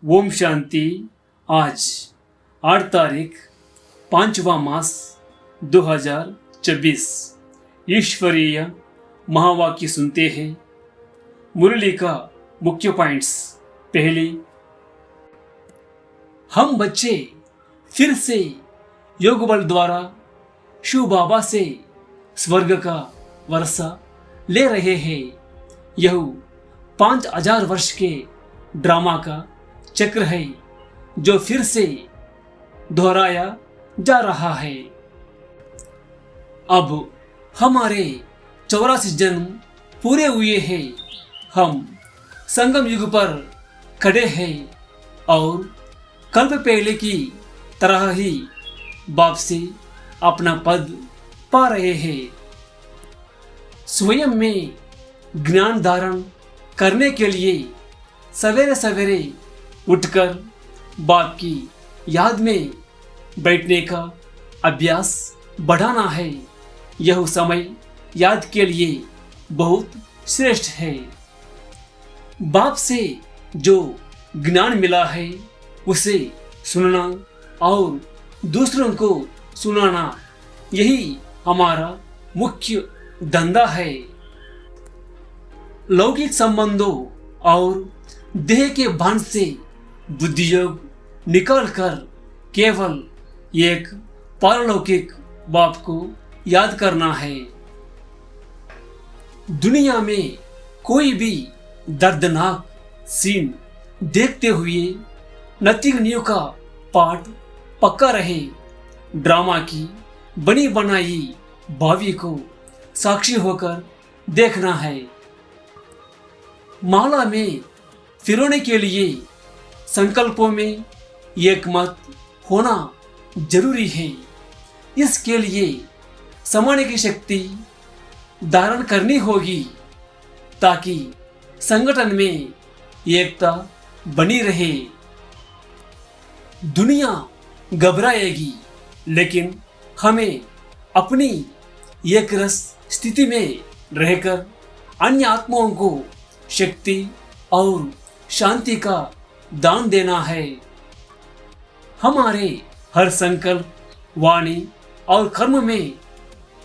ओम शांति। आज 8 तारीख 5वां मास 2024 ईश्वरीय महावाक्य सुनते हैं। मुरली का मुख्य पॉइंट्स। पहली, हम बच्चे फिर से योग बल द्वारा शिव बाबा से स्वर्ग का वर्षा ले रहे हैं। यह 5000 वर्ष के ड्रामा का चक्र है जो फिर से दोहराया जा रहा है। अब हमारे 84 जन्म पूरे हुए हैं। हम संगम युग पर खड़े हैं और कल्प पहले की तरह ही बाप से अपना पद पा रहे हैं। स्वयं में ज्ञान धारण करने के लिए सवेरे सवेरे उठकर बाप की याद में बैठने का अभ्यास बढ़ाना है। यह समय याद के लिए बहुत श्रेष्ठ है। बाप से जो ज्ञान मिला है उसे सुनना और दूसरों को सुनाना, यही हमारा मुख्य धंधा है। लौकिक संबंधों और देह के भान से बुद्धि योग निकालकर केवल एक पारलौकिक बाप को याद करना है। दुनिया में कोई भी दर्दनाक सीन देखते हुए नथिंग न्यू का पाठ पक्का रहे। ड्रामा की बनी बनाई भावी को साक्षी होकर देखना है। माला में फिरोने के लिए संकल्पों में एक मत होना जरूरी है। इसके लिए समाने की शक्ति धारण करनी होगी ताकि संगठन में एकता बनी रहे। दुनिया घबराएगी, लेकिन हमें अपनी एक रस स्थिति में रहकर अन्य आत्माओं को शक्ति और शांति का दान देना है। हमारे हर संकल्प, वाणी और कर्म में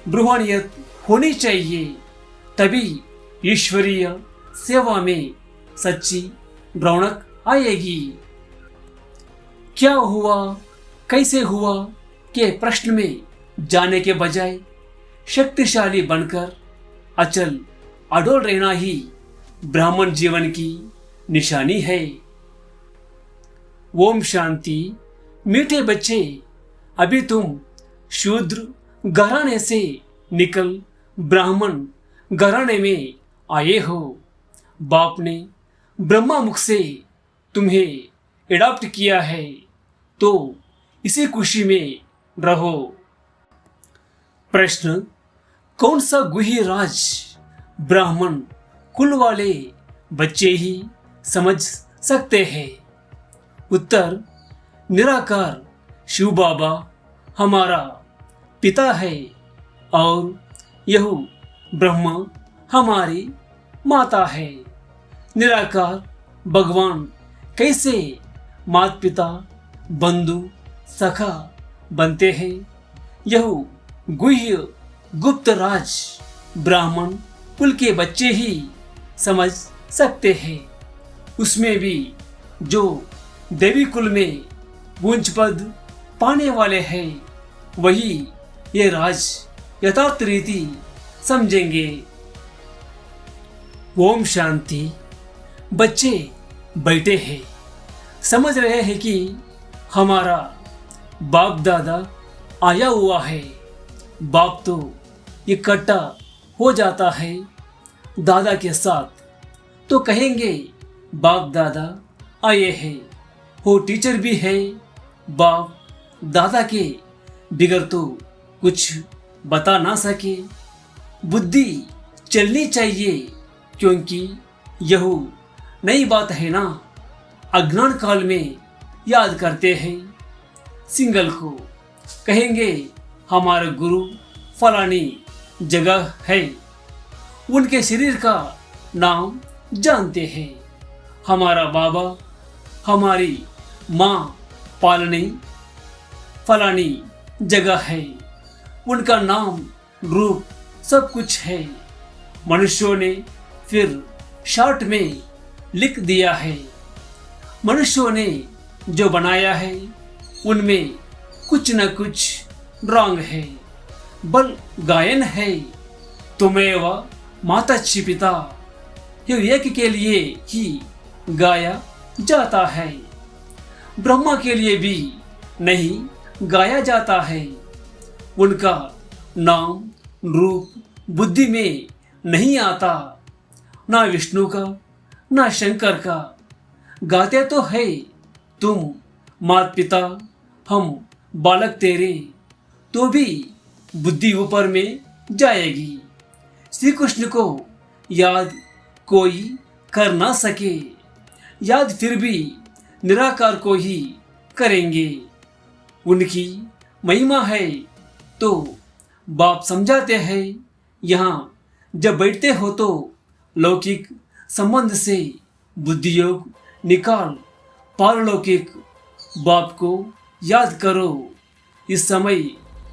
रूहानियत होनी चाहिए, तभी ईश्वरीय सेवा में सच्ची रौनक आएगी। क्या हुआ, कैसे हुआ के प्रश्न में जाने के बजाय शक्तिशाली बनकर अचल अडोल रहना ही ब्राह्मण जीवन की निशानी है। ओम शांति। मीठे बच्चे, अभी तुम शूद्र घराने से निकल ब्राह्मण घराने में आए हो। बाप ने ब्रह्मा मुख से तुम्हें एडॉप्ट किया है, तो इसी खुशी में रहो। प्रश्न, कौन सा गुही राज ब्राह्मण कुल वाले बच्चे ही समझ सकते हैं? उत्तर, निराकार शिव बाबा हमारा पिता है और यह ब्रह्मा हमारी माता है। निराकार भगवान कैसे माता पिता, बंधु, सखा बनते हैं, यह गुह्य गुप्त राज ब्राह्मण कुल के बच्चे ही समझ सकते हैं। उसमें भी जो देवी कुल में पूंज पद पाने वाले हैं, वही ये राज यथार्थ रीति समझेंगे। ओम शांति। बच्चे बैठे हैं, समझ रहे हैं कि हमारा बाप दादा आया हुआ है। बाप तो इकट्ठा हो जाता है दादा के साथ, तो कहेंगे बाप दादा आए हैं। वो टीचर भी है। बाप दादा के बिगर तो कुछ बता ना सके। बुद्धि चलनी चाहिए, क्योंकि यह नई बात है ना। अज्ञान काल में याद करते हैं सिंगल को, कहेंगे हमारा गुरु फलानी जगह है, उनके शरीर का नाम जानते हैं। हमारा बाबा हमारी माँ पालनी फलानी जगह है, उनका नाम रूप सब कुछ है। मनुष्यों ने फिर शॉर्ट में लिख दिया है। मनुष्यों ने जो बनाया है उनमें कुछ न कुछ रॉन्ग है। बल गायन है, तुमेव माताची पिता, ये एक के लिए ही गाया जाता है, ब्रह्मा के लिए भी नहीं गाया जाता है। उनका नाम रूप बुद्धि में नहीं आता, ना विष्णु का ना शंकर का। गाते तो है तुम मात पिता, हम बालक तेरे, तो भी बुद्धि ऊपर में जाएगी। श्री कृष्ण को याद कोई कर ना सके, याद फिर भी निराकार को ही करेंगे। उनकी महिमा है तो बाप समझाते हैं। यहाँ जब बैठते हो तो लौकिक संबंध से बुद्धि योग निकाल पारलौकिक बाप को याद करो। इस समय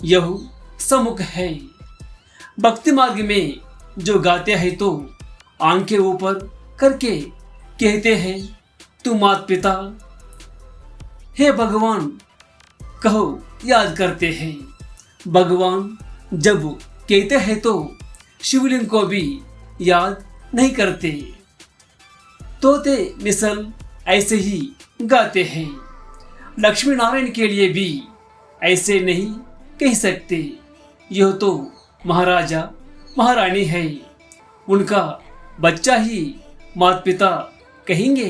यह सम्मुख है। भक्ति मार्ग में जो गाते हैं तो आंखें ऊपर करके कहते हैं, तू मात पिता हे भगवान कहो याद करते हैं। भगवान जब कहते हैं तो शिवलिंग को भी याद नहीं करते। तोते मिसल ऐसे ही गाते हैं। लक्ष्मी नारायण के लिए भी ऐसे नहीं कह सकते। यह तो महाराजा महारानी है, उनका बच्चा ही माता पिता कहेंगे,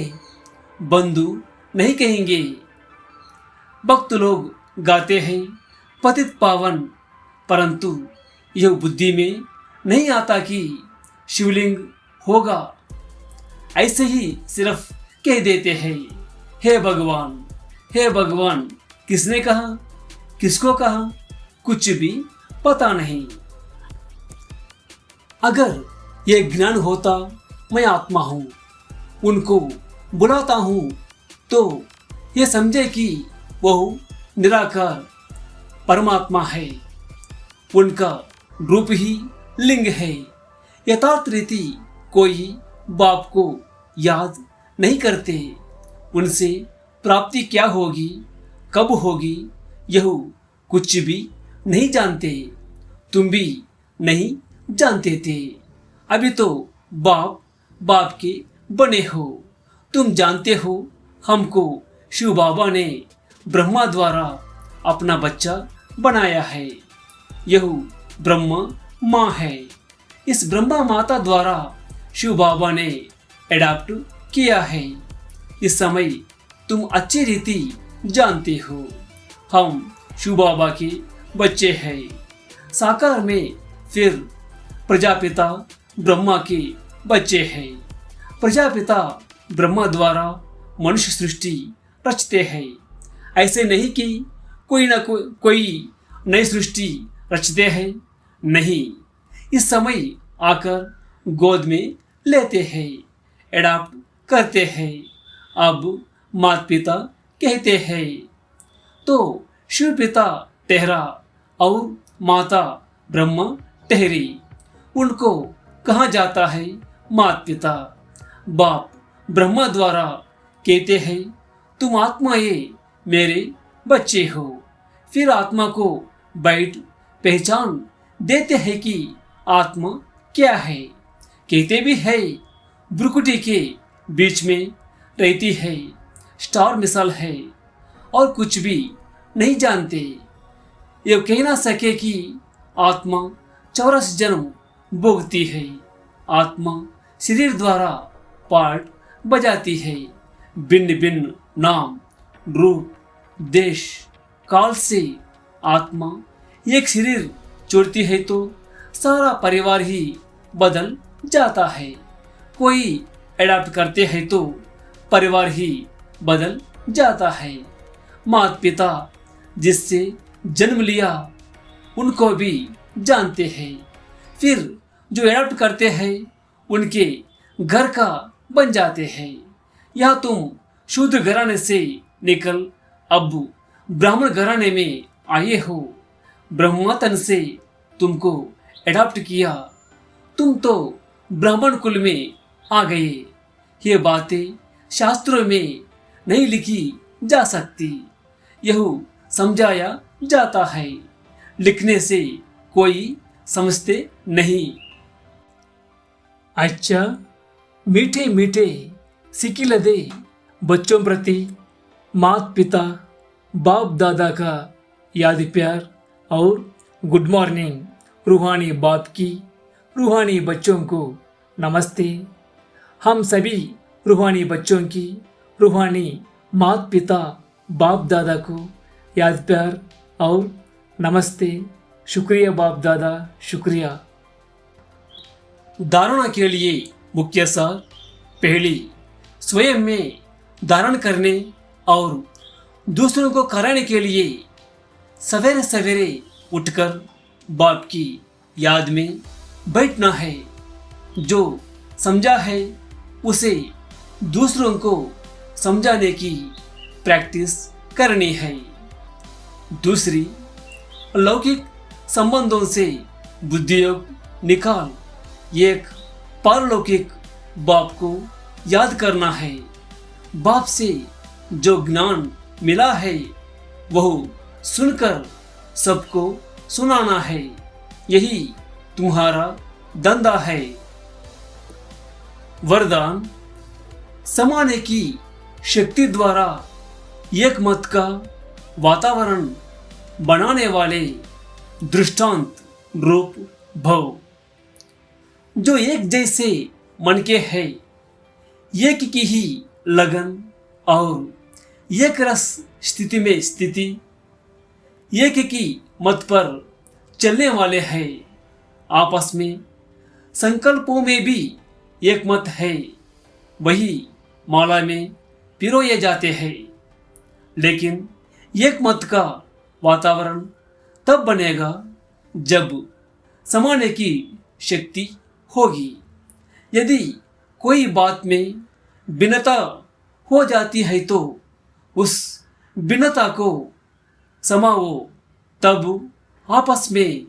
बंधु नहीं कहेंगे। भक्त लोग गाते हैं पतित पावन, परंतु यह बुद्धि में नहीं आता कि शिवलिंग होगा। ऐसे ही सिर्फ कह देते हैं हे भगवान, हे भगवान। किसने कहा, किसको कहा, कुछ भी पता नहीं। अगर यह ज्ञान होता मैं आत्मा हूँ, उनको बुलाता हूँ, तो ये समझे कि वह निराकार परमात्मा है, उनका रूप ही लिंग है। यथार्थ रीति कोई बाप को याद नहीं करते। उनसे प्राप्ति क्या होगी, कब होगी, यह कुछ भी नहीं जानते। तुम भी नहीं जानते थे। अभी तो बाप बाप के बने हो। तुम जानते हो हमको शिव बाबा ने ब्रह्मा द्वारा अपना बच्चा बनाया है। यह ब्रह्मा माँ है। इस ब्रह्मा माता द्वारा शिव बाबा ने एडाप्ट किया है। इस समय तुम अच्छी रीति जानते हो हम शिव बाबा के बच्चे हैं। साकार में फिर प्रजापिता ब्रह्मा के बच्चे हैं। प्रजापिता ब्रह्मा द्वारा मनुष्य सृष्टि रचते हैं। ऐसे नहीं कि कोई ना कोई नई सृष्टि रचते हैं, नहीं। इस समय आकर गोद में लेते हैं, एडाप्ट करते हैं। अब माता पिता कहते हैं तो शिव पिता ठहरा और माता ब्रह्मा ठहरी। उनको कहा जाता है माता पिता। बाप ब्रह्मा द्वारा कहते हैं तुम आत्मा ये मेरे बच्चे हो। फिर आत्मा को बैठ पहचान देते हैं कि आत्मा क्या है। कहते भी है भ्रुकुटी के बीच में रहती है, स्टार मिसाल है, और कुछ भी नहीं जानते। ये कह ना सके कि आत्मा 84 जन्म भोगती है। आत्मा शरीर द्वारा पार्ट बजाती है। भिन्न भिन्न नाम रूप देश काल से आत्मा एक शरीर छोड़ती है तो सारा परिवार ही बदल जाता है। कोई एडाप्ट करते हैं तो परिवार ही बदल जाता है। माता पिता जिससे जन्म लिया उनको भी जानते हैं। फिर जो एडाप्ट करते हैं उनके घर का बन जाते हैं। या तुम शूद्र घराने से निकल अब ब्राह्मण घराने में आए हो। ब्रह्मा तन से तुमको एडॉप्ट किया, तुम तो ब्राह्मण कुल में आ गए। ये बातें शास्त्रों में नहीं लिखी जा सकती, यह समझाया जाता है, लिखने से कोई समझते नहीं। अच्छा, मीठे मीठे सिकिल दे बच्चों प्रति माता पिता बाप दादा का याद प्यार और गुड मॉर्निंग। रूहानी बाप की रूहानी बच्चों को नमस्ते। हम सभी रूहानी बच्चों की रूहानी माता पिता बाप दादा को याद प्यार और नमस्ते। शुक्रिया बाप दादा, शुक्रिया। धारणा के लिए मुख्य सार: पहली, स्वयं में धारण करने और दूसरों को कराने के लिए सवेरे सवेरे उठकर बाप की याद में बैठना है। जो समझा है उसे दूसरों को समझाने की प्रैक्टिस करनी है। दूसरी, लौकिक संबंधों से बुद्धियोग निकाल एक पारलौकिक बाप को याद करना है। बाप से जो ज्ञान मिला है वह सुनकर सबको सुनाना है, यही तुम्हारा धंधा है। वरदान: समाने की शक्ति द्वारा एक मत का वातावरण बनाने वाले दृष्टांत रूप भव। जो एक जैसे मन के है, एक की ही लगन और एक रस स्थिति में स्थिति, एक की मत पर चलने वाले हैं। आपस में संकल्पों में भी एक मत है, वही माला में पिरोए जाते हैं। लेकिन एक मत का वातावरण तब बनेगा जब समाने की शक्ति होगी। यदि कोई बात में भिन्नता हो जाती है तो उस भिन्नता को समाओ, तब आपस में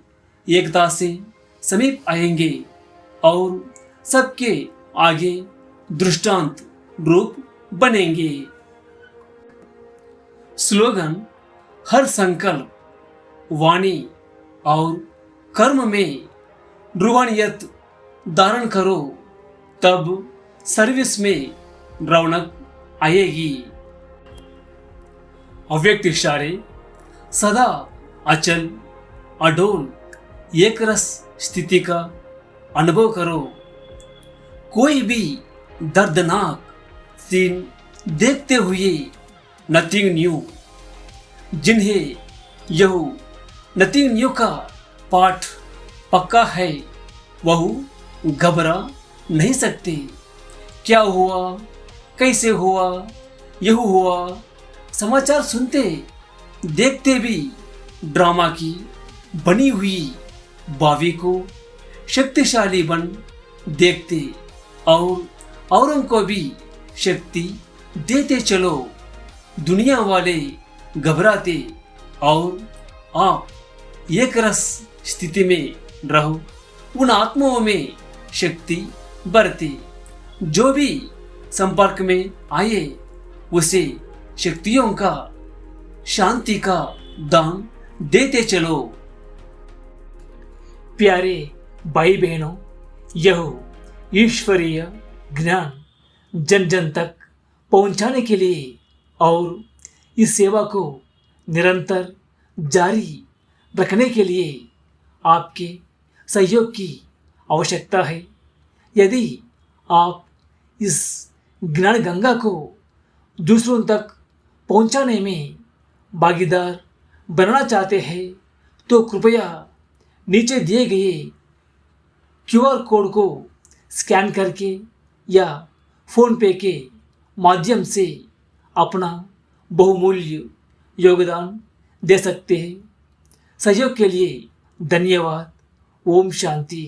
एकता से समीप आएंगे और सबके आगे दृष्टांत रूप बनेंगे। स्लोगन: हर संकल्प, वाणी और कर्म में रूहानियत धारण करो, तब सर्विस में रौनक आएगी। अव्यक्त इशारे: सदा अचल अडोल एक रस स्थिति का अनुभव करो। कोई भी दर्दनाक सीन देखते हुए नथिंग न्यू, जिन्हें यह नथिंग न्यू का पाठ पक्का है, वह घबरा नहीं सकते। क्या हुआ, कैसे हुआ, यह हुआ, समाचार सुनते देखते भी ड्रामा की बनी हुई बावी को शक्तिशाली बन देखते और औरों को भी शक्ति देते चलो। दुनिया वाले घबराते और आप एक रस स्थिति में रहो, उन आत्माओं में शक्ति बरते। जो भी संपर्क में आए उसे शक्तियों का, शांति का दान देते चलो। प्यारे भाई बहनों, यह ईश्वरीय ज्ञान जन जन तक पहुंचाने के लिए और इस सेवा को निरंतर जारी रखने के लिए आपके सहयोग की आवश्यकता है। यदि आप इस ज्ञान गंगा को दूसरों तक पहुंचाने में भागीदार बनना चाहते हैं तो कृपया नीचे दिए गए QR कोड को स्कैन करके या फ़ोन पे के माध्यम से अपना बहुमूल्य योगदान दे सकते हैं। सहयोग के लिए धन्यवाद। ओम शांति।